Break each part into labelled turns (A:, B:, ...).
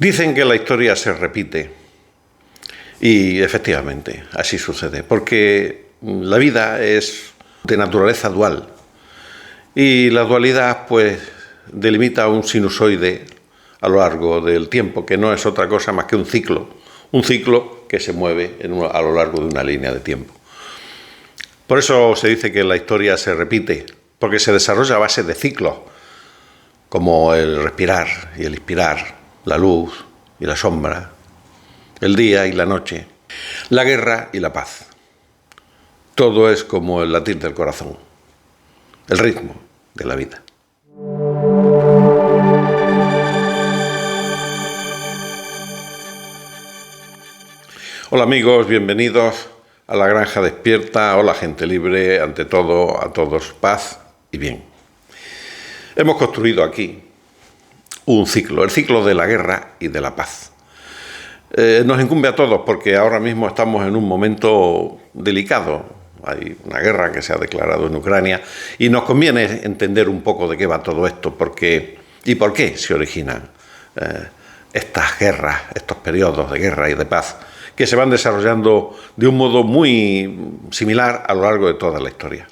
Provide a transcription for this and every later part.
A: Dicen que la historia se repite y efectivamente así sucede, porque la vida es de naturaleza dual y la dualidad pues delimita un sinusoide a lo largo del tiempo, que no es otra cosa más que un ciclo que se mueve a lo largo de una línea de tiempo. Por eso se dice que la historia se repite, porque se desarrolla a base de ciclos, como el respirar y el inspirar, la luz y la sombra, el día y la noche, la guerra y la paz. Todo es como el latir del corazón, el ritmo de la vida. Hola amigos, bienvenidos a La Granja Despierta. Hola gente libre, ante todo, a todos paz y bien. Hemos construido aquí un ciclo, el ciclo de la guerra y de la paz. Nos incumbe a todos porque ahora mismo estamos en un momento delicado. Hay una guerra que se ha declarado en Ucrania y nos conviene entender un poco de qué va todo esto y por qué se originan estas guerras, estos periodos de guerra y de paz que se van desarrollando de un modo muy similar a lo largo de toda la historia.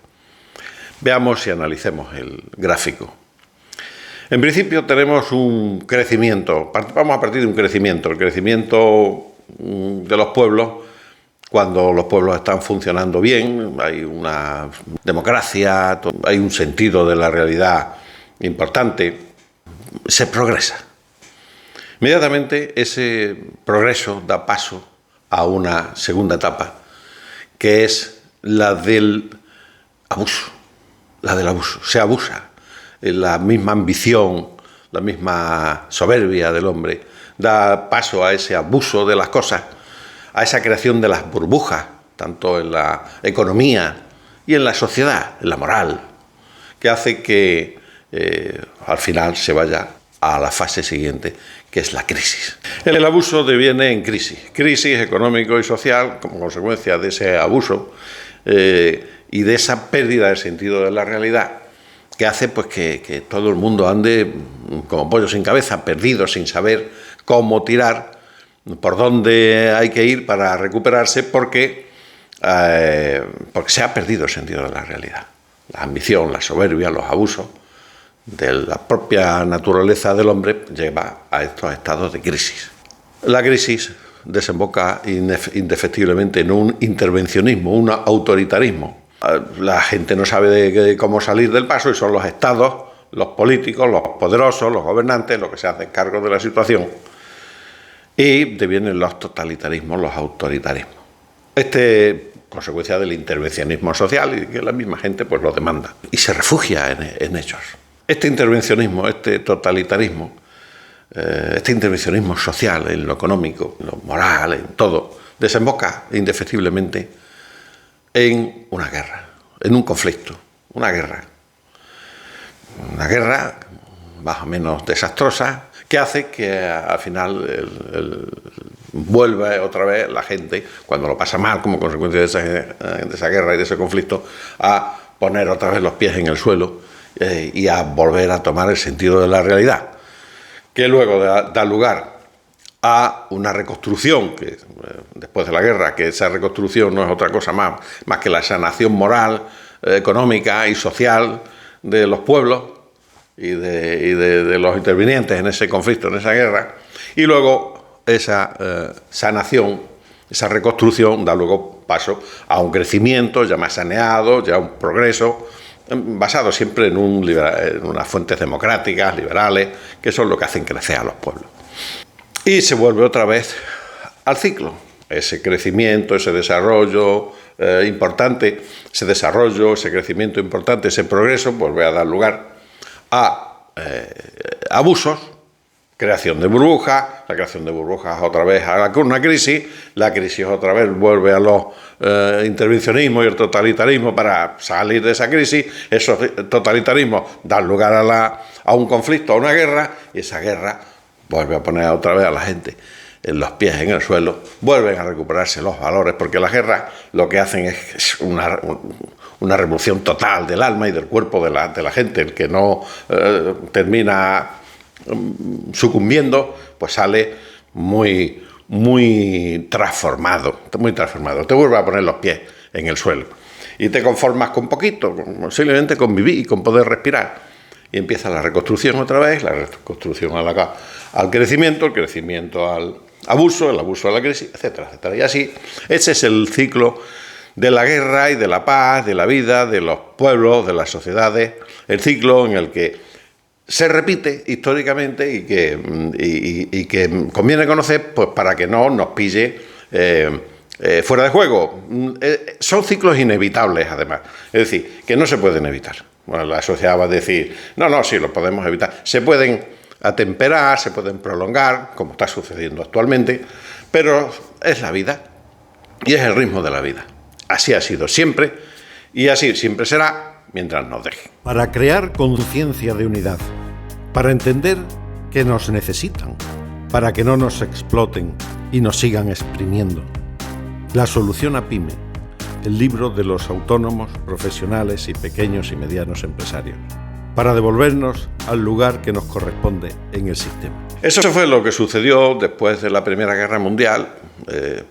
A: Veamos y analicemos el gráfico. En principio tenemos un crecimiento, vamos a partir de un crecimiento, el crecimiento de los pueblos, cuando los pueblos están funcionando bien, hay una democracia, hay un sentido de la realidad importante, se progresa. Inmediatamente ese progreso da paso a una segunda etapa, que es la del abuso, se abusa. La misma ambición, la misma soberbia del hombre da paso a ese abuso de las cosas, a esa creación de las burbujas, tanto en la economía y en la sociedad, en la moral, que hace que al final se vaya a la fase siguiente, que es la crisis. El abuso deviene en crisis económico y social como consecuencia de ese abuso y de esa pérdida del sentido de la realidad, que hace pues que todo el mundo ande como pollo sin cabeza, perdido, sin saber cómo tirar, por dónde hay que ir para recuperarse, porque se ha perdido el sentido de la realidad. La ambición, la soberbia, los abusos de la propia naturaleza del hombre lleva a estos estados de crisis. La crisis desemboca indefectiblemente en un intervencionismo, un autoritarismo. La gente no sabe cómo salir del paso y son los estados, los políticos, los poderosos, los gobernantes los que se hacen cargo de la situación y devienen los totalitarismos, los autoritarismos. Consecuencia del intervencionismo social y que la misma gente pues lo demanda y se refugia en ellos. Este intervencionismo, este totalitarismo, este intervencionismo social en lo económico, en lo moral, en todo, desemboca indefectiblemente en una guerra, en un conflicto, una guerra más o menos desastrosa, que hace que al final vuelva otra vez la gente, cuando lo pasa mal como consecuencia de esa guerra y de ese conflicto, a poner otra vez los pies en el suelo y a volver a tomar el sentido de la realidad, que luego da lugar a una reconstrucción que después de la guerra, que esa reconstrucción no es otra cosa más que la sanación moral, económica y social de los pueblos y de los intervinientes en ese conflicto, en esa guerra, y luego esa sanación, esa reconstrucción da luego paso a un crecimiento ya más saneado, ya un progreso basado siempre en unas fuentes democráticas, liberales, que son lo que hacen crecer a los pueblos. Y se vuelve otra vez al ciclo, ese crecimiento, ese desarrollo importante, ese crecimiento importante, ese progreso vuelve a dar lugar a abusos, creación de burbujas, la creación de burbujas otra vez a una crisis, la crisis otra vez vuelve a los intervencionismos y el totalitarismo para salir de esa crisis, esos totalitarismos dan lugar a un conflicto, a una guerra, y esa guerra vuelve a poner otra vez a la gente en los pies en el suelo, vuelven a recuperarse los valores, porque las guerras lo que hacen es una revolución total del alma y del cuerpo de la gente, el que no termina sucumbiendo, pues sale muy transformado, muy transformado. Te vuelve a poner los pies en el suelo y te conformas con poquito, simplemente con vivir y con poder respirar. Y empieza la reconstrucción otra vez, la reconstrucción al crecimiento, el crecimiento al abuso, el abuso a la crisis, etcétera, etcétera. Y así, ese es el ciclo de la guerra y de la paz, de la vida, de los pueblos, de las sociedades, el ciclo en el que se repite históricamente y que conviene conocer, pues, para que no nos pille fuera de juego. Son ciclos inevitables, además, es decir, que no se pueden evitar. Bueno, la sociedad va a decir, no, sí, lo podemos evitar. Se pueden atemperar, se pueden prolongar, como está sucediendo actualmente, pero es la vida y es el ritmo de la vida. Así ha sido siempre y así siempre será mientras nos deje.
B: Para crear conciencia de unidad, para entender que nos necesitan, para que no nos exploten y nos sigan exprimiendo. La solución a PYME, el libro de los autónomos, profesionales y pequeños y medianos empresarios, para devolvernos al lugar que nos corresponde en el sistema.
A: Eso fue lo que sucedió después de la Primera Guerra Mundial.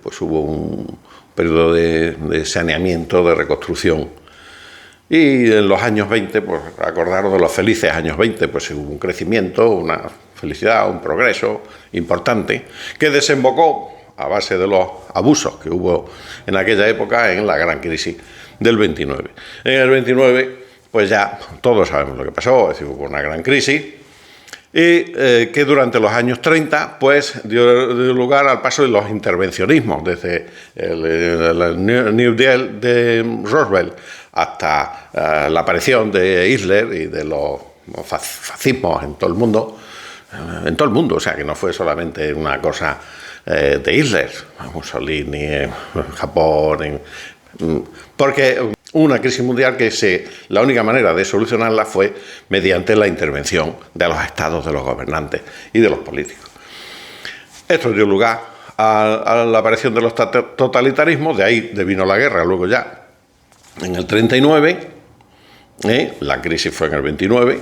A: Pues hubo un periodo de saneamiento, de reconstrucción. Y en los años 20, pues acordaros de los felices años 20, pues hubo un crecimiento, una felicidad, un progreso importante, que desembocó, a base de los abusos que hubo en aquella época, en la gran crisis del 29. En el 29, pues ya todos sabemos lo que pasó, es decir, hubo una gran crisis, y que durante los años 30 pues dio lugar al paso de los intervencionismos, desde el New Deal de Roosevelt hasta la aparición de Hitler y de los fascismos en todo el mundo, o sea, que no fue solamente una cosa de Hitler, Mussolini en Japón, porque una crisis mundial que la única manera de solucionarla fue mediante la intervención de los estados, de los gobernantes y de los políticos. Esto dio lugar a la aparición de los totalitarismos, de ahí devino la guerra, luego ya en el 39, la crisis fue en el 29,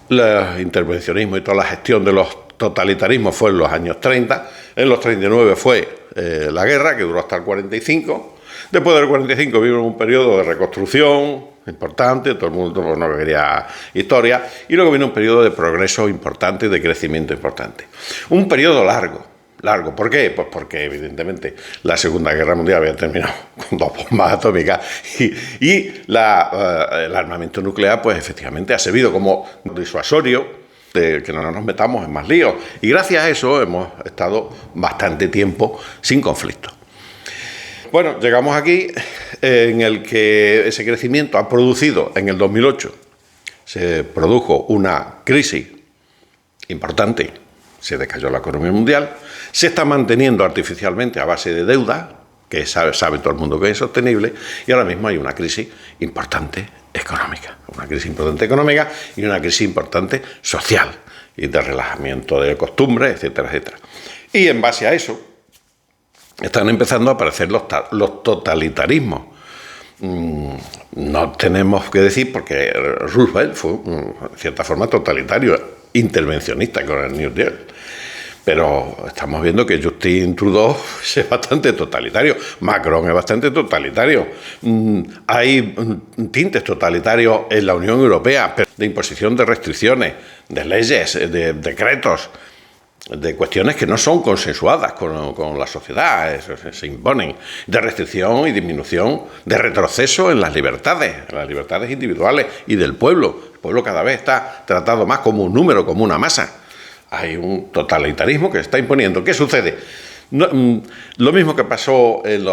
A: el intervencionismo y toda la gestión de los totalitarismos fue en los años 30, en los 39 fue la guerra, que duró hasta el 45, después del 45 vino un periodo de reconstrucción importante, todo el mundo no quería historia, y luego vino un periodo de progreso importante, de crecimiento importante. Un periodo largo, ¿por qué? Pues porque evidentemente la Segunda Guerra Mundial había terminado con 2 bombas atómicas y el armamento nuclear, pues efectivamente ha servido como disuasorio de que no nos metamos en más líos, y gracias a eso hemos estado bastante tiempo sin conflicto. Bueno, llegamos aquí en el que ese crecimiento ha producido, en el 2008 se produjo una crisis importante, se decayó la economía mundial, se está manteniendo artificialmente a base de deuda, que sabe todo el mundo que es insostenible, y ahora mismo hay una crisis importante económica, y una crisis importante social, y de relajamiento de costumbres, etcétera, etcétera. Y en base a eso están empezando a aparecer los totalitarismos. No tenemos que decir, porque Roosevelt fue, en cierta forma, totalitario, intervencionista con el New Deal. Pero estamos viendo que Justin Trudeau es bastante totalitario, Macron es bastante totalitario. Hay tintes totalitarios en la Unión Europea, de imposición de restricciones, de leyes, de decretos, de cuestiones que no son consensuadas con la sociedad, se imponen, de restricción y disminución, de retroceso en las libertades individuales y del pueblo. El pueblo cada vez está tratado más como un número, como una masa. Hay un totalitarismo que se está imponiendo. ¿Qué sucede? Lo mismo que pasó en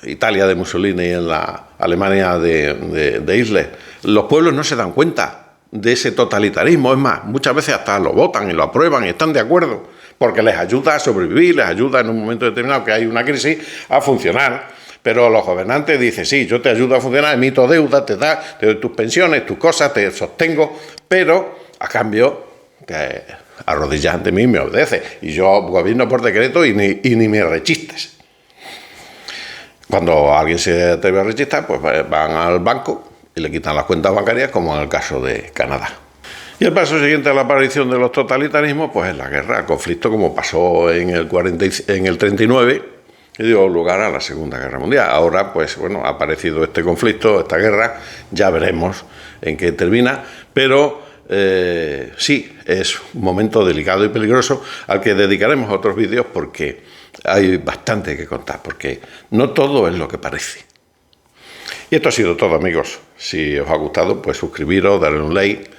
A: Italia de Mussolini y en la Alemania de Hitler. Los pueblos no se dan cuenta de ese totalitarismo. Es más, muchas veces hasta lo votan y lo aprueban y están de acuerdo, porque les ayuda a sobrevivir, les ayuda en un momento determinado que hay una crisis a funcionar. Pero los gobernantes dicen, sí, yo te ayudo a funcionar, emito deuda, te doy tus pensiones, tus cosas, te sostengo, pero a cambio que arrodillas ante mí y me obedece, y yo gobierno por decreto y ni me rechistes. Cuando alguien se atreve a rechistar, pues van al banco y le quitan las cuentas bancarias, como en el caso de Canadá. Y el paso siguiente a la aparición de los totalitarismos, pues es la guerra, el conflicto, como pasó en el 39, y dio lugar a la Segunda Guerra Mundial. Ahora, pues bueno, ha aparecido este conflicto, esta guerra, ya veremos en qué termina, pero sí, es un momento delicado y peligroso al que dedicaremos otros vídeos porque hay bastante que contar, porque no todo es lo que parece. Y esto ha sido todo, amigos. Si os ha gustado, pues suscribiros, darle un like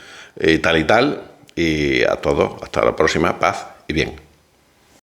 A: y tal, y a todos, hasta la próxima, paz y bien.